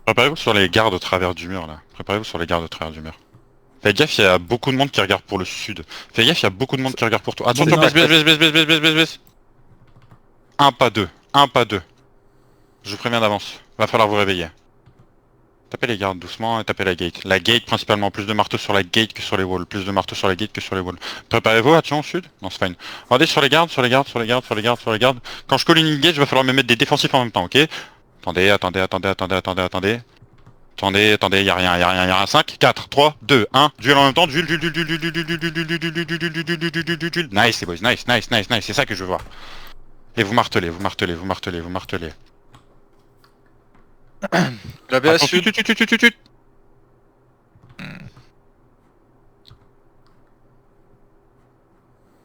Préparez-vous sur les gardes au travers du mur là. Préparez-vous sur les gardes au travers du mur. Faites gaffe, il y a beaucoup de monde qui regarde pour le sud. Faites gaffe, il y a beaucoup de monde qui regarde pour toi. Attention, baisse. Un pas deux. Un pas deux. Je vous préviens d'avance. Va falloir vous réveiller. Tapez les gardes doucement et tapez la gate. La gate principalement. Plus de marteaux sur la gate que sur les walls. Plus de marteaux sur la gate que sur les walls. Préparez-vous, attention au sud. Non, c'est fine. Regardez sur les gardes, sur les gardes, sur les gardes, sur les gardes, sur les gardes. Quand je colle une gate, il va falloir me mettre des défensifs en même temps, ok? Attendez, y'a rien. 5, 4, 3, 2, 1. Duel en même temps. Duel. Nice les boys, nice. C'est ça que je veux voir. Et vous martelez. La BA sud.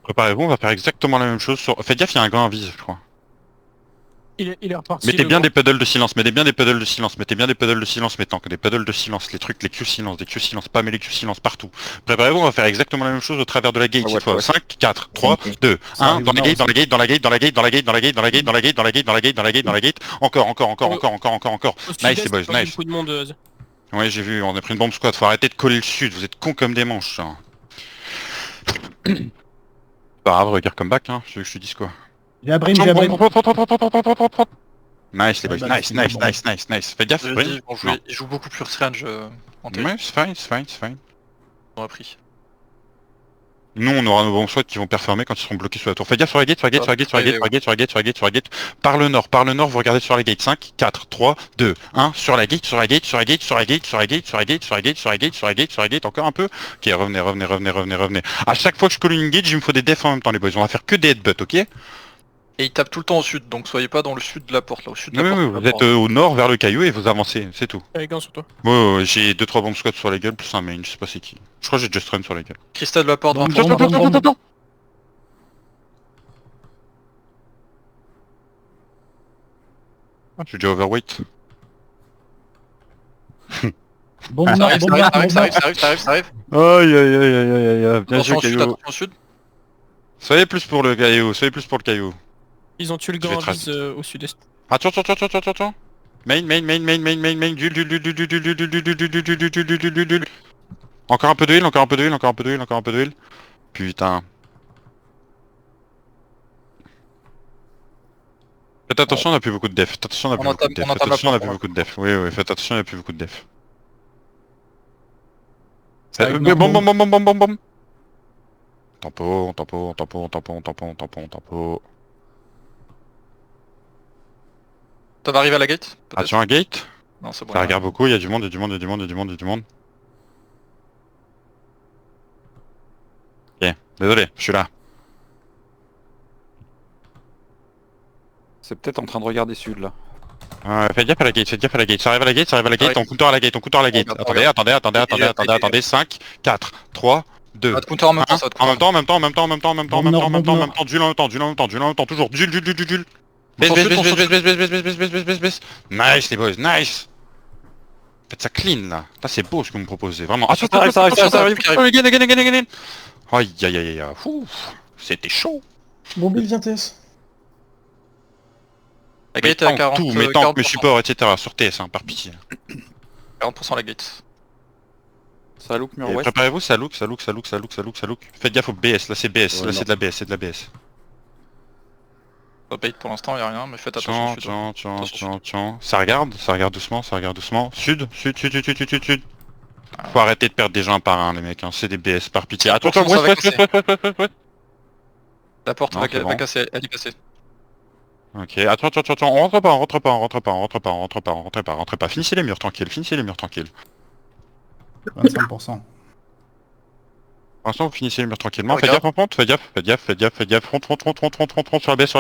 Préparez-vous, on va faire exactement la même chose sur... Faites gaffe, il y a un gars invisible, je crois. Il est reparti. Mettez bien des puddles de silence, mettez bien des puddles de silence, mettons que des puddles de silence, les trucs, les Q silence, pas mais les Q silence partout. Préparez-vous, on va faire exactement la même chose au travers de la gate cette fois. 5, 4, 3, 2, 1, dans la gate, encore. Nice les boys, nice. Beaucoup de monde. Ouais, j'ai vu, on a pris une bombe squad, faut arrêter de coller le sud, vous êtes cons comme des manches. Hein. Pas grave, regarde comme back, hein, je te dis quoi. J'ai Abrim. Nice les boys, nice. Faites gaffe, Ils jouent beaucoup plus range en télé. ouais, c'est fine. On a pris. Nous on aura nos bombes squad qui vont performer quand ils seront bloqués sur la tour. Faites gaffe sur la gate. Par le nord, vous regardez sur la gate. 5, 4, 3, 2, 1, sur la gate, encore un peu. Ok, revenez. À chaque fois que je colle une gate, il me faut des defs en même temps les boys. On va faire que des headbutts, ok? Et ils tapent tout le temps au sud, donc soyez pas dans le sud de la porte là, au sud de la Oui, porte. vous êtes au nord vers le caillou et vous avancez, c'est tout. Avec un sur toi. Ouais, j'ai 2-3 bombes squad sur la gueule plus un main, je sais pas c'est qui. Je crois que j'ai just run sur la gueule. Cristal de la porte, Ah, je suis déjà overweight. Ça arrive. Aïe, bien joué Attention au sud, caillou. attention au sud. Soyez plus pour le caillou, Ils ont tué le Je vais grand très vis au sud-est. Attends. Main. Encore un peu de heal. Putain. Faites attention, on a plus beaucoup de def. Faites attention, on a plus beaucoup de def. Oui, faites attention, il n'y a plus beaucoup de def. Bombe. Tempo. Ça va arriver à la gate? Attention à gate. Non, c'est bon. Ça regarde beaucoup, il y a du monde. Ok, désolé, je suis là. C'est peut-être en train de regarder sud là. Faites gaffe à la gate, ça arrive à la gate, on counter à la gate. Attendez, 5, 4, 3, 2, Ça va te counter en même temps, ça va te counter. en même temps, duel en même temps, toujours, duel. Baisse. Nice les boys, nice. Faites ça clean là. Là c'est beau ce que vous me proposez, vraiment. Ça arrive. Again. Aïe. C'était chaud. Mobile vient TS. La gate est à 40%. Tout, mes tanks, mes supports, etc. Sur TS, hein, par pitié. 40% la gate. Ça look mur Et ouest. préparez-vous, ça look. Faites gaffe au BS, là c'est BS, là c'est de la BS. Pas bait pour l'instant, y'a rien, mais faites attention au sud. Tiens. Ça regarde doucement. Sud. Faut arrêter de perdre des gens un par un les mecs, hein. C'est des BS par pitié. Attends, ça va ouest. La porte Non, va c'est bon. casser, elle est cassée. Ok, attends, on rentre pas. Finissez les murs tranquilles. 25%. Pour l'instant, vous finissez les murs tranquillement. Faites gaffe en pente, faites gaffe. Front sur la baisse.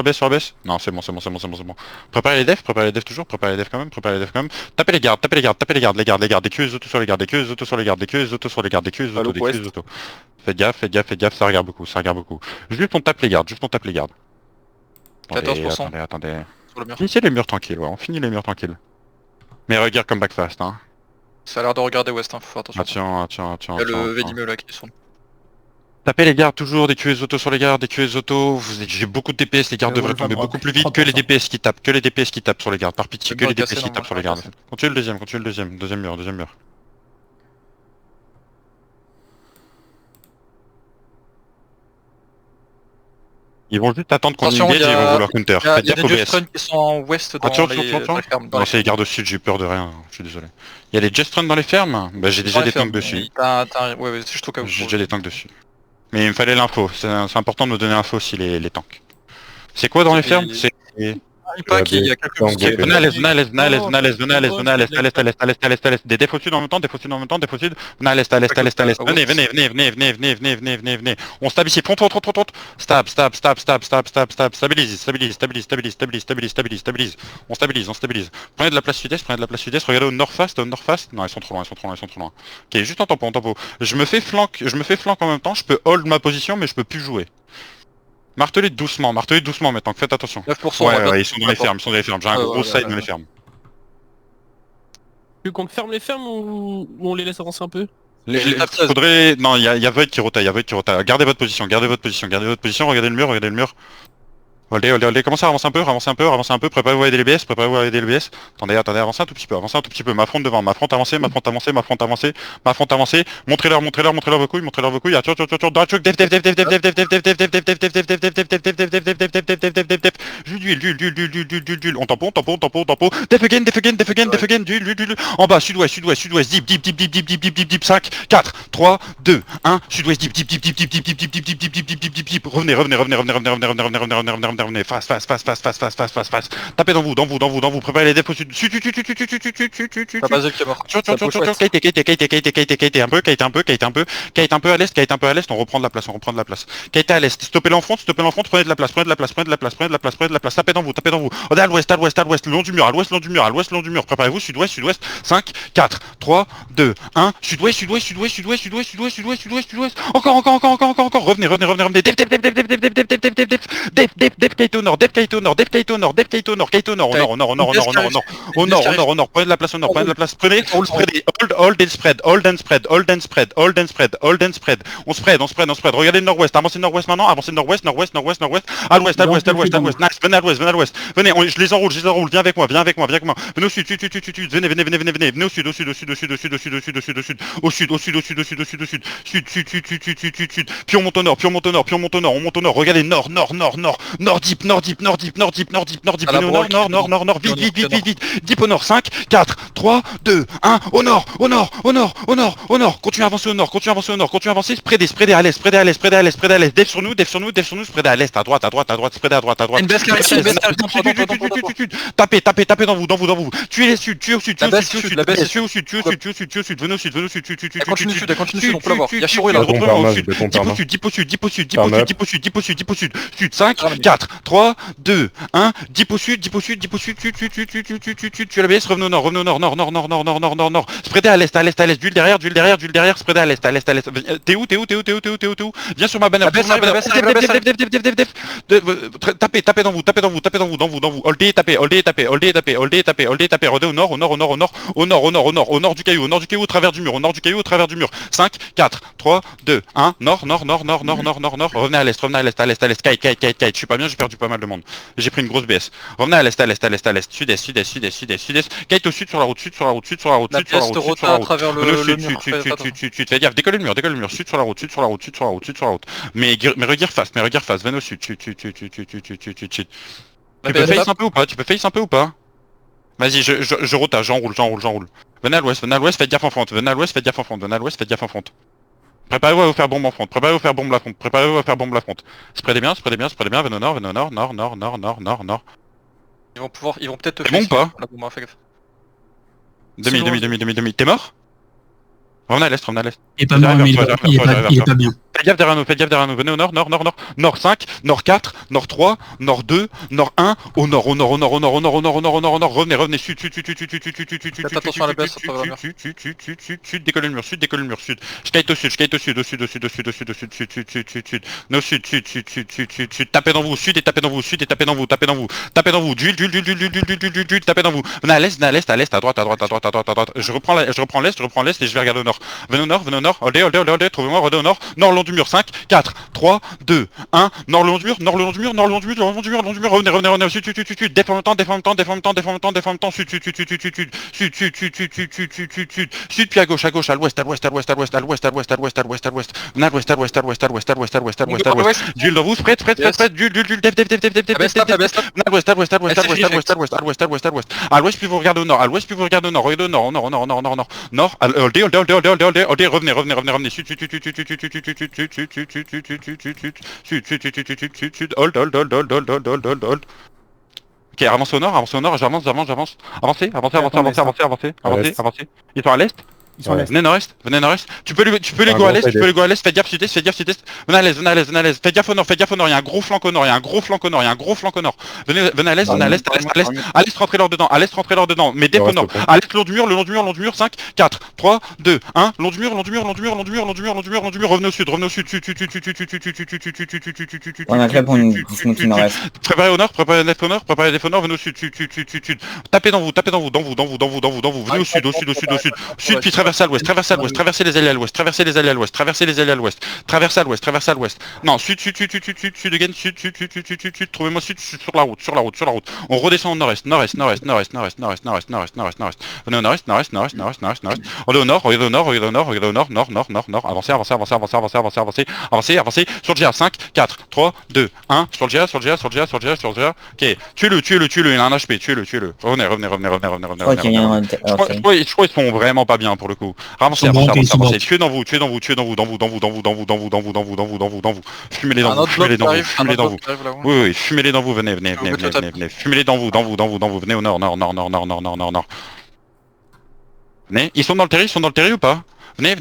Non, c'est bon. Préparez les defs toujours, préparez les defs quand même. Tapez les gardes, des queues auto sur les gardes, des queues auto. Faites gaffe, ça regarde beaucoup. Juste on tape les gardes. 14%. Attendez. Sur le mur. Finissez les murs tranquilles, on finit les murs tranquilles. Mais regarde comme back fast, hein. Ça a l'air de regarder ouest, hein, faut faire attention. Attention. Il y a le Védimeux là qui est sur nous. Tapez les gardes toujours, des QS auto sur les gardes, des QS auto, j'ai beaucoup de DPS, les gardes devraient tomber Wolfram beaucoup Rock, plus vite que les 30%. DPS qui tapent, que les DPS qui tapent sur les gardes, par pitié, que Le les mur est DPS cassé, qui tapent sur les normalement, gardes. le mur est Continue le deuxième, deuxième mur. Ils vont juste attendre qu'on Attention, engage il y et ils a- vont vouloir counter. Il y a Faites des gaffe au Just BS. Run qui sont en ouest dans Attention, les fermes. Non, c'est les gardes au sud, j'ai eu peur de rien, je suis désolé. Il y a les Just Run dans les fermes? Bah j'ai déjà des tanks dessus. Ouais, c'est juste au cas où. J'ai déjà des tanks dessus. Mais il me fallait l'info, c'est important de me donner l'info aussi les tanks. C'est quoi dans les fermes? C'est... Pas qu'il y a quelques Ok, boutiques. venez à l'est, venez à l'est, venez à l'est, venez à l'est, venez à l'est, venez à l'est, à l'est, à l'est, à l'est, à l'est, à l'est, des défauts sud en même temps, défauts sud en même temps, défauts sud, venez à l'est, à l'est, à l'est, à l'est, venez, venez, on stabilise ici, front, stab, stabilise, on stabilise, prenez de la place sud-est, regardez au nord-fast, non, ils sont trop loin, ok, juste en tempo, je me fais flank en même temps, je peux hold ma position, mais je peux plus jouer. Martelez doucement maintenant, faites attention. 9%. Ouais, ils sont dans les fermes, j'ai un gros side dans les fermes. Tu veux qu'on ferme les fermes ou on les laisse avancer un peu? Faudrait... Non, il y a Void qui rotaille, Gardez votre position, regardez le mur. Allez, commencez à avancer un peu, préparez-vous à aider les BS, Attendez, avancez un tout petit peu, ma fronte devant, ma fronte avancée, montrez-leur vos couilles, attention, d'huile, on tempo, def again, d'huile, en bas, sud-ouest, dip, 5, 4, 3, 2, 1, sud-ouest, dip, revenez, face, tapez dans vous, préparez les défauts sud, La base qui est mort. Kate un peu à l'est, on reprend de la place. Kate à l'est, stoppez l'enfant, prenez de la place, tapez dans vous. À l'ouest, le long du mur, préparez-vous, sud-ouest, 5, 4, 3, 2, 1, sud-ouest, encore, revenez, def Kate au nord, au nord, prenez de la place, prenez, hold and spread, on spread, regardez le nord-ouest, avancez nord-ouest maintenant, à l'ouest, à l'ouest, venez, je les enroule, viens avec moi, venez au sud, venez au sud, puis on monte au nord, regardez nord, deep, venez au nord, vite, deep au nord, 5, 4, 3, 2, 1, au nord, continuez à avancer au nord, spreadez à l'est, def sur nous, spreadez à l'est, à droite, spreadez à droite, Une baisse qui arrive, tapez dans vous, tuez les sud, tuez au sud, venez au sud, Elle continue sud, on peut l'avoir. Il y a Chirou là. Dip au sud, sud, 5, 4, 3, 2, 1, dip au sud, tu as la BS, revenez au nord, spreadez à l'est, d'huile derrière, spreadez à l'est, t'es où, viens sur ma bannière, tapez dans vous, holdez, tapez, redez au nord du caillou, au travers du mur, 5, 4, 3, 2, 1, nord, revenez à l'est, Kite, je suis pas bien, j'ai perdu pas mal de monde, j'ai pris une grosse BS, revenez à l'est, sud-est, Kite au sud sur la route, La pièce de rota à travers le mur. fais gaffe, décolle le mur, sud sur la route, mais regarde face, venez au sud, Tu peux face un peu ou pas? Vas-y, je rotage, j'enroule. Venez à l'ouest, faites gaffe en front, Préparez-vous à vous faire bombe en front, bombe la front. Spreadez bien, venez au nord. Ils vont peut-être te C'est bon ou pas? La bombe, fais gaffe. Demi. T'es mort? Revenez à l'est. Il est pas mort, mais il est pas bien. Faites gaffe derrière nous, venez au nord, nord 5, nord 4, nord 3, nord 2, nord 1, au nord, revenez, sud, Faites attention à la baisse, à travers le mur. sud, décollez le mur, sud, je kite au sud, no sud, tapez dans vous, d'huile, tapez dans vous, venez à l'est, à droite, je reprends l'est et je vais regarder au nord, venez au nord, holdez, trouvez-moi, holdez au nord, nord le long du mur, 5, 4, 3, 2, 1, nord le long du mur, nord le long du mur, nord le long du mur, nord le long du mur, nord le long du mur, revenez, sud, défends le temps, sud, puis à gauche, à l'ouest, venez à l'ouest, Jules dans vous, prête, Jules, def, à l'ouest, puis vous regardez au nord, regardez au nord, holdez, revenez, sud, hold. Ok, avance au nord, j'avance. Avancez. Ils sont à l'est. Venez nord-est. Tu peux les go à l'est, faites gaffe sud-est. Venez à l'est. Faites gaffe au nord, il y a un gros flanc au nord. Venez à l'est, à l'est, rentrez leur dedans. Mais def au nord. À l'est, long du mur, 5, 4, 3, 2, 1, long du mur, revenez au sud. On a clap pour une smooth qui reste. Préparez def au nord, venez au sud. Tapez dans vous, venez au sud. Sud, puis traversez à l'ouest, traversez les allées à l'ouest, traversez à l'ouest. Non, sud, again, sud, trouvez-moi sud, sur la route. On redescend au nord-est. Venez au nord-est. Avancez. Sur le GA, 5, 4, 3, 2, 1, sur le GA. Ok, tuez-le, il a un HP, tuez-le. Revenez. Je crois qu'ils sont vraiment pas bien pour le coup. Avancez. Tuez dans vous. Fumez-les dans vous. Oui, fumez-les dans vous, venez. Fumez-les dans vous. Venez au nord. Venez. Ils sont dans le terri ou pas? Venez.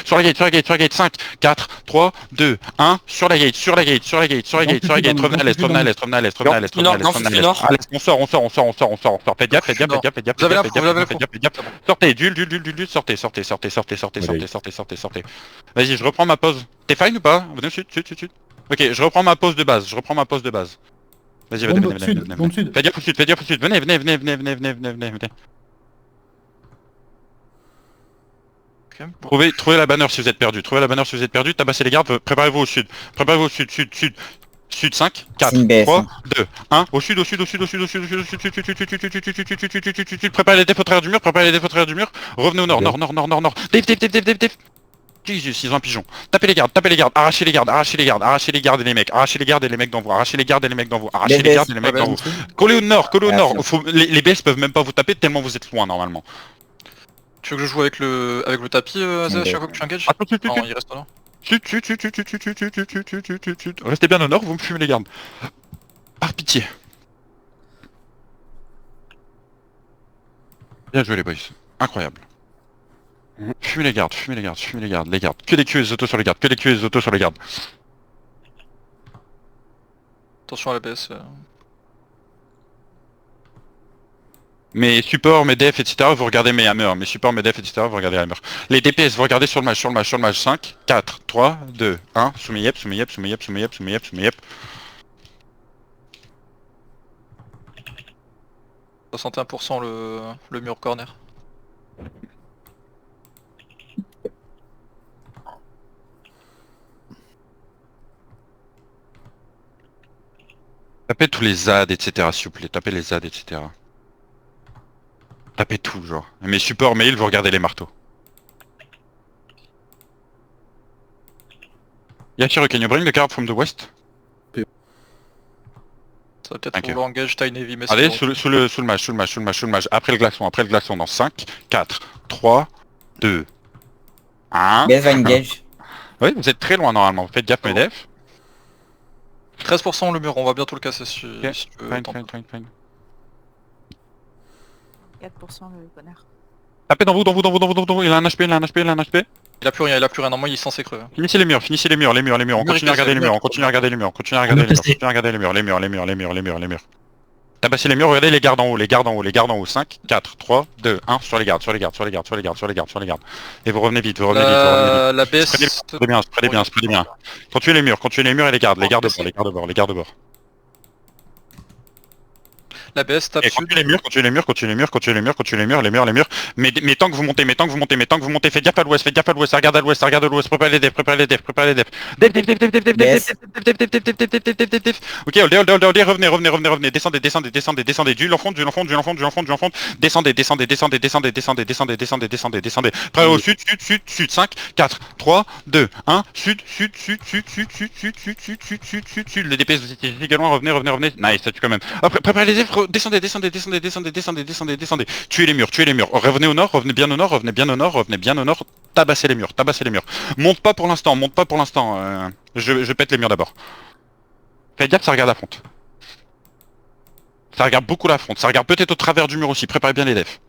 Sur la gate, 5, 4, 3, 2, 1, sur la gate, revenez à l'est. On sort. Faites gaffe. Sortez, Jules, sortez. Vas-y, je reprends ma pause. T'es fine ou pas? Venez au sud. Ok, je reprends ma pause de base. Vas-y, venez. Faites gaffe au sud. Venez. Trouvez la bannière si vous êtes perdu. Tabassez les gardes, préparez-vous au sud. Sud 5, 4, 3, 2, 1, au sud. Préparez les défauts du mur. Revenez au nord. Def. Jesus, ils ont un pigeon. Tapez les gardes. Arrachez les gardes et les mecs. Arrachez les gardes et les mecs dans vous. Collez au nord. Les BS peuvent même pas vous taper tellement vous êtes loin normalement. Tu veux que je joue avec le tapis à chaque fois que tu engages? Attends, Non, il reste là. Restez bien au nord, vous me fumez les gardes. Par pitié. Bien joué les boys. Incroyable. Fumez les gardes. Que des QS autos sur les gardes. Attention à la BS. Mes supports, mes defs, etc. Vous regardez mes hammers. Les DPS, vous regardez sur le match. 5, 4, 3, 2, 1. Soumé yep. 61% le mur corner. Tapez tous les ZAD, etc. s'il vous plaît. Tapez tout, genre. Mes supports mail, vous regardez les marteaux. Yakiru, can you bring the card from the west? Ça va peut-être vouloir engage Tiny Heavy, mais allez, sous le match. Après le glaçon, dans 5, 4, 3, 2, 1. BS va engage. Oui, vous êtes très loin normalement. Faites gaffe, mes defs. 13% le mur, on va bientôt le casser si tu veux. Fine. 4% le connard. Tapez dans vous, il a un HP. Il a plus rien, normalement il est censé crever. Finissez les murs, on continue à regarder les murs. Tabassez les murs, regardez les gardes en haut, 5, 4, 3, 2, 1, sur les gardes. Et vous revenez vite, La BS... Spreadez bien. Continuez les murs et les gardes bord. La BS tape Et sud. continue les murs, continue les murs, continue les murs, continue les murs, continue les murs, les murs, les murs. Mais tant que vous montez, mais tant que vous montez, mais tant que vous montez, faites gaffe à l'ouest, ça regarde à l'ouest, ça regarde à l'ouest, préparez les devs, préparez les devs, préparez les devs. Dev, dev, dev, dev, dev, dev, dev, BS. dev, dev, dev, dev, dev, dev, dev, dev, dev, dev. Ok, revenez, revenez, descendez, du l'enfant, descendez, descendez. Prêt au sud, 5, 4, 3, 2, 1, sud, les DPS vous étiez également, revenez, nice, ça tue quand même. Après, préparez les devs, descendez. Tuez les murs, revenez au nord, revenez bien au nord, tabassez les murs. Monte pas pour l'instant, je pète les murs d'abord. Faites gaffe, ça regarde la fronte. Ça regarde beaucoup la fronte, ça regarde peut-être au travers du mur aussi, préparez bien les devs.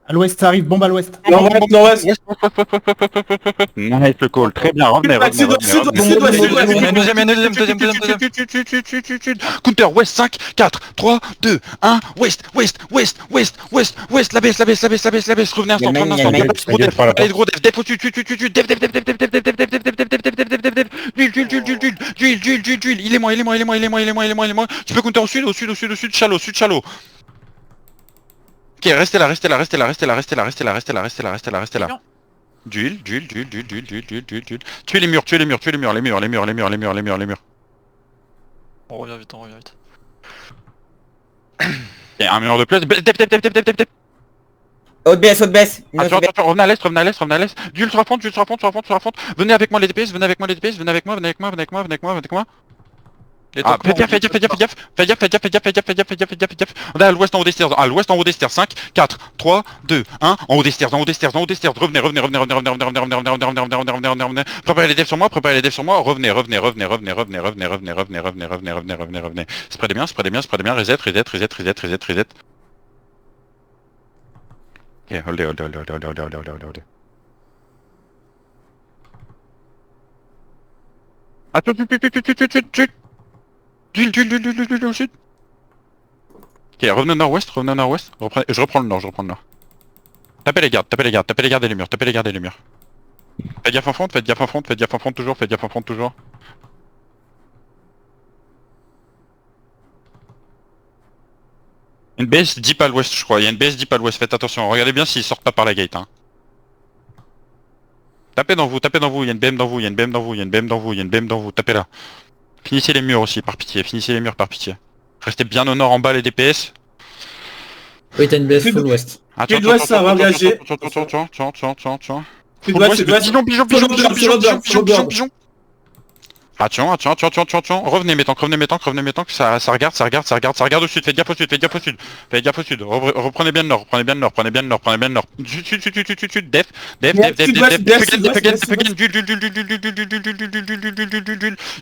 À l'ouest, ça arrive, bombe à l'ouest. Nord-ouest. Nice le call, très bien, revenez. Counter, west, 5, 4, 3, 2, 1, west, la baisse, revenez un instant, allez gros dev, dev au-dessus, d'huile, il est moi, tu peux counter au sud, shallow. Ok, restez là. D'huile. Tuez les murs. On revient vite. Et un mur de plus. Dev. Haute BS. Attention, revenez à l'est. D'huile sur la fronte. Venez avec moi les DPS, venez avec moi. Ah, faites gaffe. On est à l'ouest en haut des stairs. 5, 4, 3, 2, 1. En haut des stairs. Revenez. Préparez les devs sur moi. Revenez. Spreadez bien. Reset. Ok, hold. Attends, d'huile au sud. Ok, revenez au nord-ouest. Je reprends le nord. Tapez les gardes et les murs. Faites gaffe en front, toujours. Une BS deep à l'ouest, je crois. Il y a une BS deep à l'ouest, faites attention. Regardez bien s'ils sortent pas par la gate. Hein. Tapez dans vous, il y a une BM dans vous, tapez là. Finissez les murs aussi, par pitié. Restez bien au nord en bas les DPS. Oui, t'as une BS full ouest. Sud-ouest, ça va engager. Pigeon. Attention. Revenez mes tanks, ça regarde au sud, faites gaffe au sud. Reprenez bien le nord, Sud, def,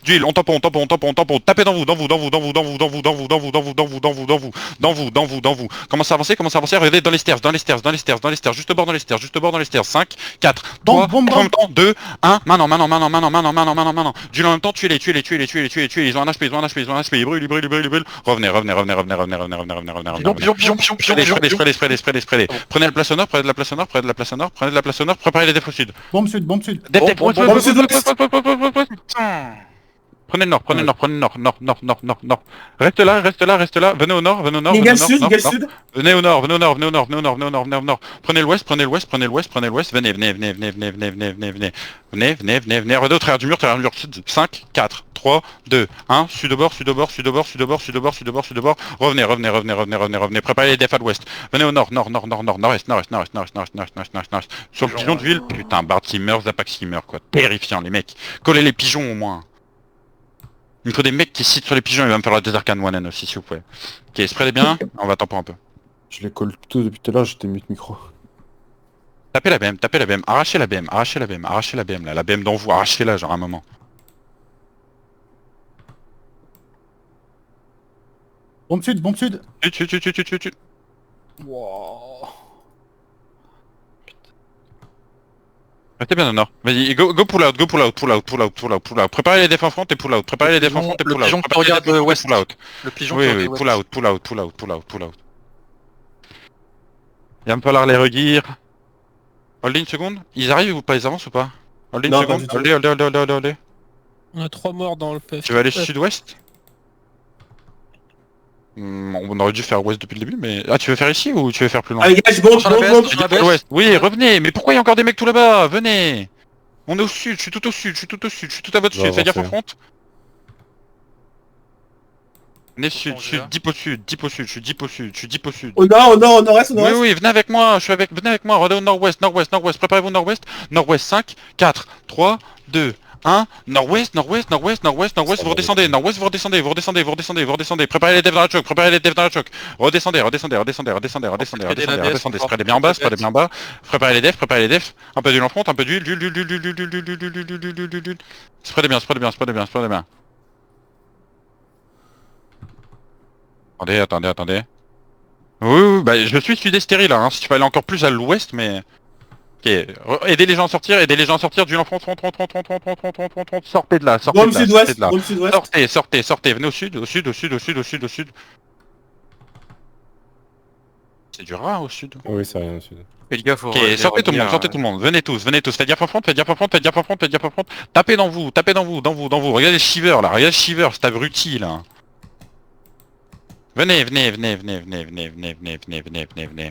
d'huile, on tape, tapez dans vous, commencez à avancer, regardez dans les stairs, juste au bord dans les stairs, 5, 4, 3, 2, 1, maintenant, d'huile en même temps, tuez-les, ils ont un HP, ils brûlent, revenez. Prenez la place au nord, préparez les defs au sud. Bombe sud. Prenez le nord. Reste là, venez au nord. Nickel sud. Venez au nord. Prenez l'ouest, venez. Regardez au travers du mur, 5, 4, 3, 2, 1, sud au bord. Revenez, préparez les defs à l'ouest. Venez au nord, nord-est. Sur le pigeon d'huile, putain, Bard meurt, Zapax meurt, quoi. Terrifiant, les mecs. Collez les pigeons au moins. Il me faut des mecs qui citent sur les pigeons, il va me falloir des arcanes one aussi s'il vous plaît. Ok, spreadez bien, on va temper un peu. Je les colle tous depuis tout à l'heure, j'étais mute micro. Tapez la BM, arrachez la BM là, la BM dans vous, arrachez-la genre un moment. Bombe sud. Sud. Wow. Restez bien au nord. Vas-y, go pull out. Préparez les defs en front et pull out. Le pigeon qui regarde ouest. Le pigeon qui regarde ouest. Pull out. Il va me falloir les regear. Holdez une seconde. Ils arrivent ou pas? Ils avancent ou pas? Holdez une Non, seconde. pas du tout. Holdez. On a 3 morts dans le puff. Tu vas aller sud-ouest? On aurait dû faire ouest depuis le début, mais... Ah, tu veux faire ici ou tu veux faire plus loin? Allez, gars, je monte, Sur la baisse, monte. sur la Faites baisse. l'ouest. Oui, revenez. Mais pourquoi il y a encore des mecs tout là-bas? Venez. On est au sud, je suis tout au sud, je suis tout au sud, je suis tout à votre On va sud. Faites gaffe en avancer. front. Venez sud, On sud, vient. deep au sud, deep au sud, je suis deep au sud, je suis deep au sud. Au nord, au nord, au nord-est, au Oui, nord-est. oui, venez avec moi, venez avec moi, regardez au nord-ouest, nord-ouest, nord-ouest, préparez-vous nord-ouest, nord-ouest 5, 4, 3, 2, 1, nord-ouest, nord-ouest, nord-ouest, nord-ouest, nord-ouest, vous redescendez, nord-ouest, vous redescendez, vous redescendez, vous redescendez, vous redescendez, préparez les devs dans la choc, préparez les devs dans la choc, redescendez, redescendez, redescendez, redescendez, redescendez, redescendez, redescendez, spreadez bien en bas, spreadez bien en bas, préparez les devs, un peu d'huile en front, un peu d'huile, spreadez bien, spreadez bien, spreadez bien, spreadez bien. Attendez. Oui, bah je suis sud-est là, hein, si tu peux aller encore plus à l'ouest, mais... Ok, aidez les gens à sortir, du enfant, sortez de là, Bombe sud-ouest, bombe sudouest. sortez, venez au sud. C'est du rat au sud. Oui, c'est rien au sud. Faites gaffe, Ok, sortez tout le monde, venez tous, faites gaffe en front, tapez dans vous, regardez Shiver là, regardez Shiver, cet abruti là. Venez,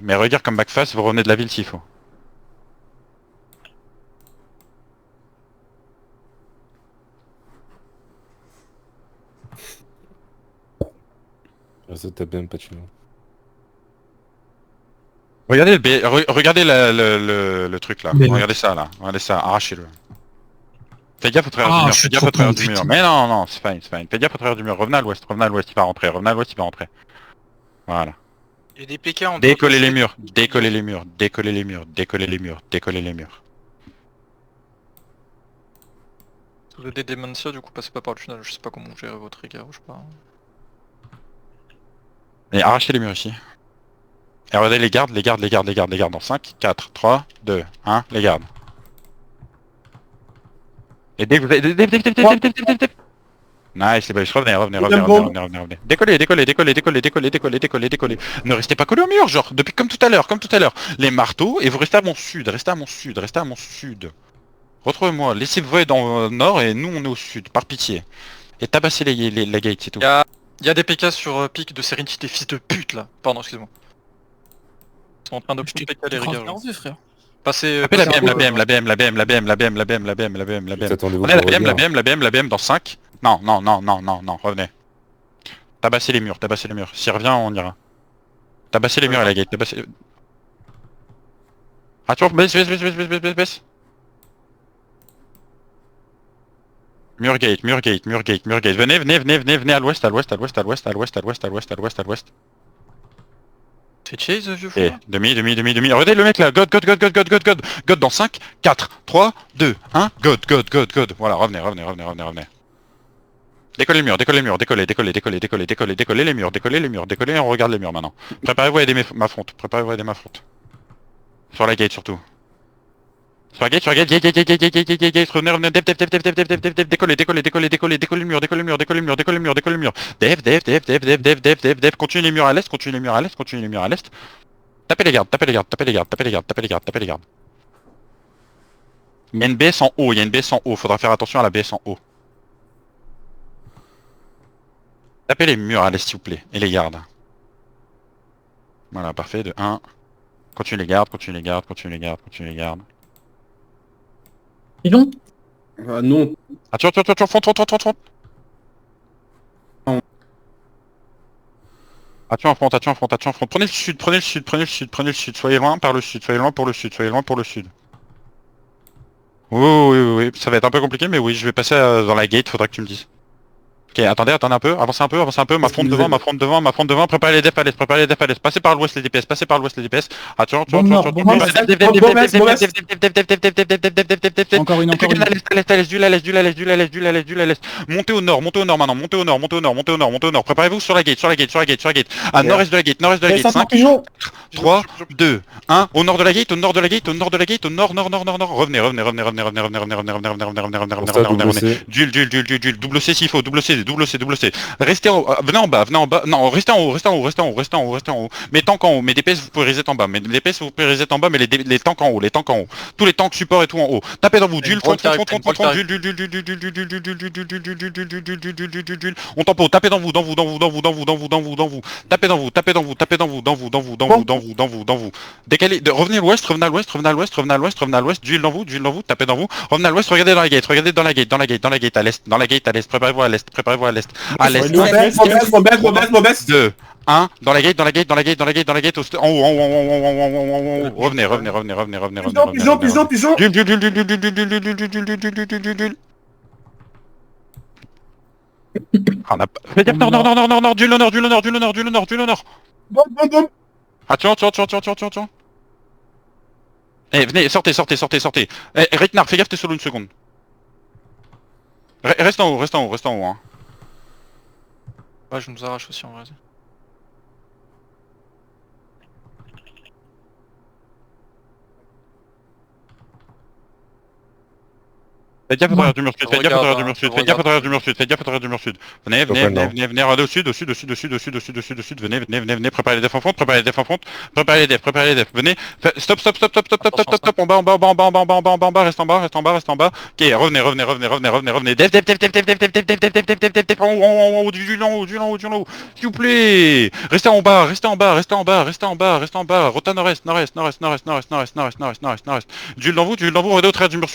mais regarde comme backface, vous revenez de la ville s'il faut. Ça tape bien pas de chinois. Regardez regardez le truc là, regardez ça, arrachez-le. Faites gaffe au travers du mur, faites gaffe au travers du mur. Mais non, c'est fine. Faites gaffe au travers du mur, revenez à l'ouest, il va rentrer, Voilà. Il y a des PK en Décollez les murs. Vous avez des Dementia, du coup passez pas par le tunnel, je sais pas comment vous gérez votre rigueur, je sais pas. Et arrachez les murs ici. Et regardez les gardes dans 5, 4, 3, 2, 1, les gardes. Et dès que vous avez... Nice, les boys, revenez. Décollez. Ne restez pas collés au mur, genre, depuis comme tout à l'heure. Les marteaux, et vous restez à mon sud. Retrouvez-moi, laissez-vous dans le nord et nous on est au sud, par pitié. Et tabassez la gate, c'est tout. Il y a des PK sur pic de Serenity, des fils de pute là. Pardon, excusez-moi. Ils sont en train de PK les rigueurs. nerveux, frère. Passez... Tapez la passez un peu, BM, la Attendez-vous Prenez pour revenir. la BM dans 5. Non, revenez. Tabassez les murs. S'il revient, on ira. Tabassez les murs et la gate, Ah, tu vois, baisse. Mur gate. Venez à l'ouest. T'es chase, vieux fou Et là demi. Regardez le mec là, God dans 5, 4, 3, 2, 1, God. Voilà, revenez. Décollez le mur, décollez les murs, on regarde les murs maintenant. Préparez-vous à aider ma fronte, Sur la gate surtout. Sur la gate, revenez, décollez le mur. Dev, continue les murs à l'est. Tapez les gardes. Il y a une BS en haut, faudra faire attention à la BS en haut. Tapez les murs à l'est s'il vous plaît, et les gardes. Voilà, parfait, de 1. Continue les gardes. Ils l'ont. Ah non. Attention, front. Attention en front. Prenez le sud. Soyez loin pour le sud. Oui, ça va être un peu compliqué, mais oui, je vais passer dans la gate, faudra que tu me dises. Ok, attendez un peu, avancez un peu, ma fronte devant, préparez les defs à l'est, passez par l'ouest les DPS, attention, Bombe nord, bombe nord. Encore une. à l'est, montez au nord maintenant, préparez-vous sur la gate, à nord-est de la gate, 5, 3, 2, 1, au nord de la gate, nord, revenez, duel, double C s'il faut, double C, C. Restez venez en bas, non, restez en haut. Mais tank en haut, mais DPS vous pouvez reset en bas, mais les tanks en haut, tous les tanks support et tout en haut. Tapez dans vous, duel, front, duel. On tempo, tapez dans vous. Tapez dans vous. Décalez, revenez à l'ouest, duel dans vous, tapez dans vous. Revenez à l'ouest, regardez dans la gate, à l'est, préparez-vous à l'est. À l'est. Mon baisse. 2, 1, dans la gate, en haut. Revenez. Pigeon. Duel. Faites gaffe, nord, duel au nord. Bon. Attention. Eh, venez, sortez. Eh, Reitnar, fais gaffe, t'es solo une seconde. Reste en haut, hein. Ouais, je nous arrache aussi en vrai. Faites gaffe au travers du mur sud, faites gaffe au travers du mur sud. Venez, regardez au sud, venez, préparez les def en front, préparez les def, venez, stop, en bas, reste en bas, ok, revenez, def, en haut, du haut, s'il vous plaît, restez en bas, rota nord-est, duel dans vous, regardez au travers du mur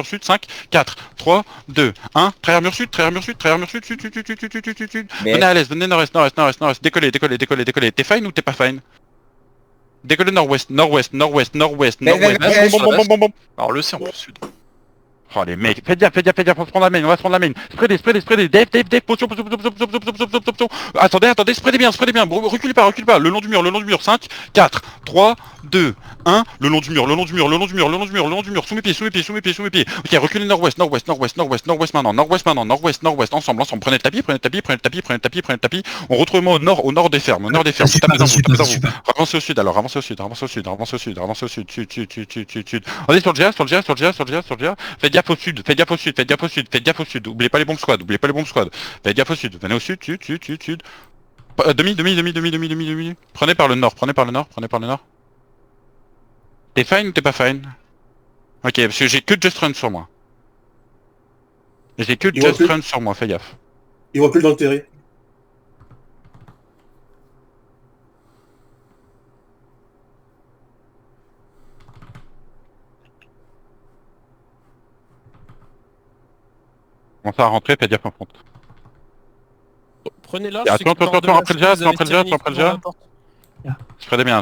sud, 5, 4, 3, 2, 1, travers mur sud, sud. Venez à l'est, venez nord-est, décollez, t'es fine ou t'es pas fine? Décollez nord-ouest. Alors le C en plus sud. Oh les mecs, faites gaffe, on va se prendre la main, Spreadez, def, potion, attendez, spreadez bien, reculez pas, le long du mur, 5, 4, 3, 2, 1, le long du mur, sous mes pieds, ok, reculez nord-ouest maintenant, nord-ouest, ensemble, prenez le tapis, on retrouve au nord des fermes, tapez dans vous, avancez au sud, sud, on est sur le GA, faites gaffe au sud, oubliez pas les bombes squad, faites gaffe au sud, venez au sud, demi, prenez par le nord, t'es fine ou t'es pas fine? Ok, parce que j'ai que Just Run sur moi, fais gaffe. Il recule dans le terrain. Commencez à rentrer, faites gaffe en front. Prenez là. Attends, après le jet, Spreadez bien.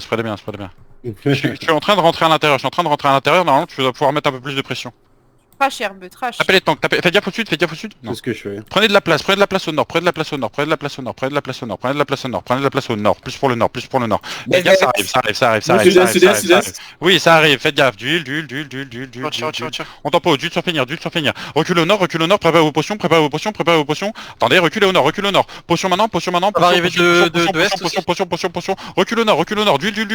Je suis en train de rentrer à l'intérieur, normalement tu vas pouvoir mettre un peu plus de pression. Trash herbe, trash. Tapez les tanks, faites gaffe au sud. Non. C'est ce que je fais. Prenez de la place au nord, plus pour le nord. Faites gaffe, ça arrive. Oui, ça arrive, faites gaffe, duel. Retire. On tempo, duel sur finir. Recule au nord, préparez vos potions. Attendez, reculez au nord. Potion maintenant, va arriver de est aussi. potion. Recule au nord, duel.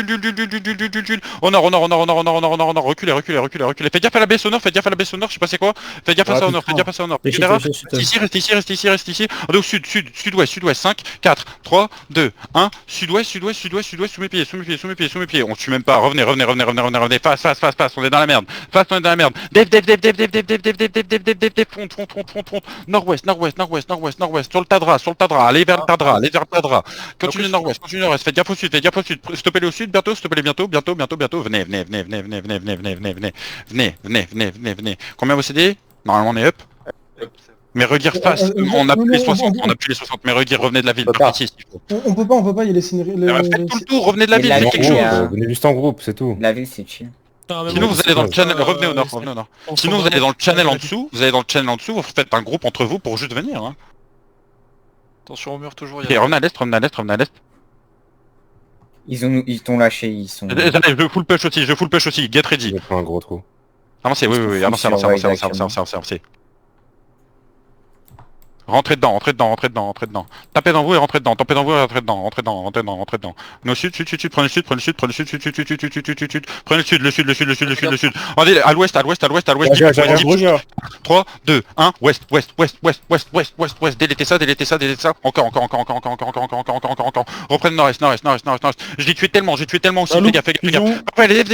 Au nord, reculez. Faites gaffe à la baisse au nord, je sais pas c'est quoi. Faites gaffe à ça au nord, Reste ici. Allez au sud-ouest, 5, 4, 3, 2, 1, sud-ouest, sous mes pieds. On tue même pas, revenez, face, on est dans la merde. Def, front, nord-ouest, sur le Tadra, allez vers le Tadra. Continue nord-ouest, faites gaffe au sud, stoppez-les au sud, bientôt, venez. Combien vous cédez? Normalement on est up. Mais regarde face, on a plus les 60, mais regarde, revenez de la ville, par ici. On peut pas, il y a les signes. Faites tout le tour, revenez de la ville, la faites quelque ville, chose. Venez juste en groupe, c'est tout. La ville, c'est chill. Sinon vous allez dans le channel, revenez au nord. Sinon vous allez dans le channel en dessous, vous faites un groupe entre vous pour juste venir. Hein. Attention au mur toujours. Ok, revenez à l'est. Ils t'ont lâché, ils sont... Allez, je full push aussi, get ready. J'ai pris un gros trou. Avancez, oui, avancez. Rentrez dedans, rentrez dedans, rentrez dedans, rentrez dedans. Tapez dans vous et rentrez dedans, tapez dans vous et rentrez dedans, rentrez dedans, rentrez dedans, rentrez dedans. No sud, sud, sud, sud, prenez le sud, prenez le sud, prenez le sud, sud, sud, sud, sud, sud, sud, sud, sud, prenez le sud, le sud, le sud, le sud, le sud, le sud. Regardez, à l'ouest, à l'ouest, à l'ouest, à l'ouest, Regarde. 3, 2, 1, ouest, ouest, ouest, ouest, ouest, ouest, ouest, ouest, délétez ça, délétez ça, délétez ça. Encore, encore, encore, encore, encore, encore, encore, encore, encore, encore, encore. Reprenez nord-est, nord-est, nord-est, nord-est, nord-est. Je l'ai tué tellement aussi, fais gaffe, fais gaffe, fais gaffe. Après, allez,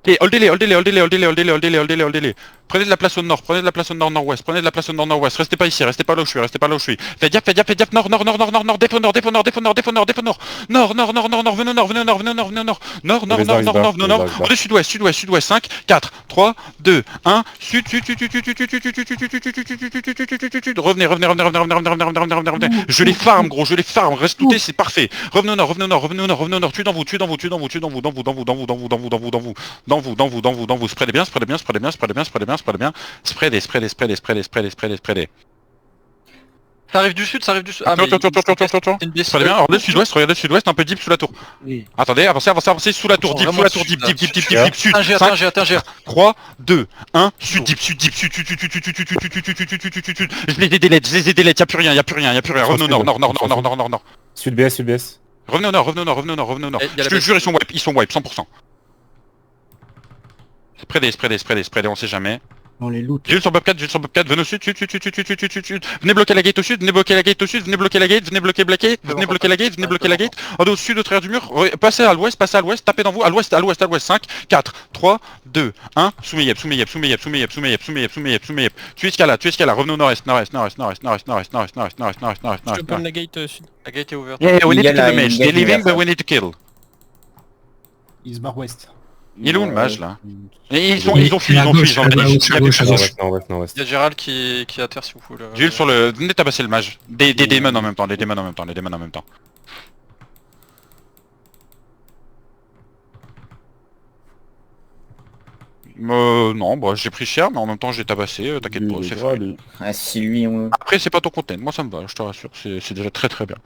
et holdez-les, holdez-les, holdez-les, holdez-les, holdez-les, holdez-les, holdez-les, holdez-les. Prenez de la place au nord, prenez de la place au nord-nord-ouest, prenez de la place au nord-nord-ouest, restez pas ici, restez pas là où je suis, restez pas là où je suis. Faites gaffe, faites gaffe, faites gaffe, nord, nord, nord, nord, nord, nord, défend nord, défend nord, défend nord, défend nord, défend nord, nord, nord, nord, nord, nord, venez au nord, venez au nord, venez au nord, venez au nord, nord, nord, nord, nord, nord, venez au nord, venez sud-ouest, sud-ouest, sud-ouest, 5, 4, 3, 2, 1, sud, sud, sud, sud, sud, sud, sud, sud, sud, sud, sud, revenez, revenez, revenez, revenez, revenez, revenez, revenez, revenez, revenez, revenez. Je les farm, gros, je les farm, reste touté, c'est parfait. Revenez au nord, revenez au nord, revenez au nord, revenez au nord, tuez dans vous, tuez dans vous, tuez dans vous, tuez dans vous, dans vous, dans vous, dans vous, dans vous, dans vous, dans vous, dans vous, dans vous, dans vous, dans vous, dans vous, spreadez bien, spreadez bien, spreadez bien, spreadez bien, spreadez bien, spreadez bien, spreadez, spreadez, spreadez, spreadez, spreadez, spreadez, spreadez. Ça arrive du sud, ça arrive du sud. Tour, regardez le sud-ouest, regardez le sud-ouest, un peu deep sous la tour. Attendez, avancez, avancez, avancez, sous la tour, deep, sous la tour, deep, deep, deep, deep, deep, sud. 3, 2, 1, sud, deep, sud, deep, sud, sud, sud, sud, sud, sud, sud, sud, sud, sud, sud. Je les ai délais, je les ai délais, y'a plus rien, y'a plus rien, y'a plus rien. Revenez au nord, nord, nord, nord, nord, nord, nord, nord. Sud BS, Sud BS. Revenez au nord, revenez au nord, revenez au nord, revenez au nord. Je te jure, ils sont wipe, 100%. Spreadez, spreadez, spreadez, spreadez, on sait jamais. On les loot. Jules sur Bobcat, Jules sur Bobcat, venez au sud, sud, sud, sud, sud, sud, sud, sud, sud. Venez bloquer la gate au sud, venez bloquer la gate au sud, venez bloquer la gate, venez bloquer Black Gate, venez bloquer la gate, venez bloquer la gate. Au sud, au travers du mur, passez à l'ouest, tapez dans vous, à l'ouest, à l'ouest, à l'ouest, 5, 4, 3, 2, 1, Soumeyep, Soumeyep, Soumeyep, Soumeyep, Soumeyep, Soumeyep, Soumeyep, Soumeyep. Tu es ce là, revenez au nord-est, nord-est, nord-est, nord-est, nord-est, nord-est, nord-est, nord-est, nord-est, nord-est, nord-est, Je nord-est. open la gate sud. La gate est ouverte. Yeah, we need to kill the Il mage. y a They're leaving, la- but we need to kill. Ils bar ouest. Il est où le mage là? Et ils ont fui, ils ont fui, ils ont Nord-ouest. Il y a Gérald qui est à terre si vous voulez. Jules sur le... Venez tabasser le mage. Des démons en même temps, des démons en même temps, des démons en même temps. Non, bah j'ai pris cher, mais en même temps j'ai tabassé, t'inquiète pas, c'est fait. Ah, si lui, on... Après c'est pas ton content, moi ça me va, je te rassure, c'est déjà très très bien.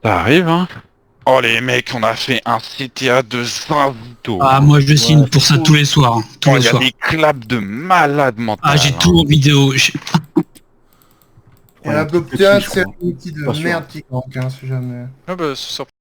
Ça arrive hein. Oh les mecs, on a fait un CTA de Zinzito. Ah, moi je signe pour ça tous les soirs. hein, Tous Oh, les il y a soirs. des claps de malade mental. Ah, j'ai tout en vidéo. Et la Blocktia, c'est un outil de merde qui manque, hein, si jamais. Ah bah,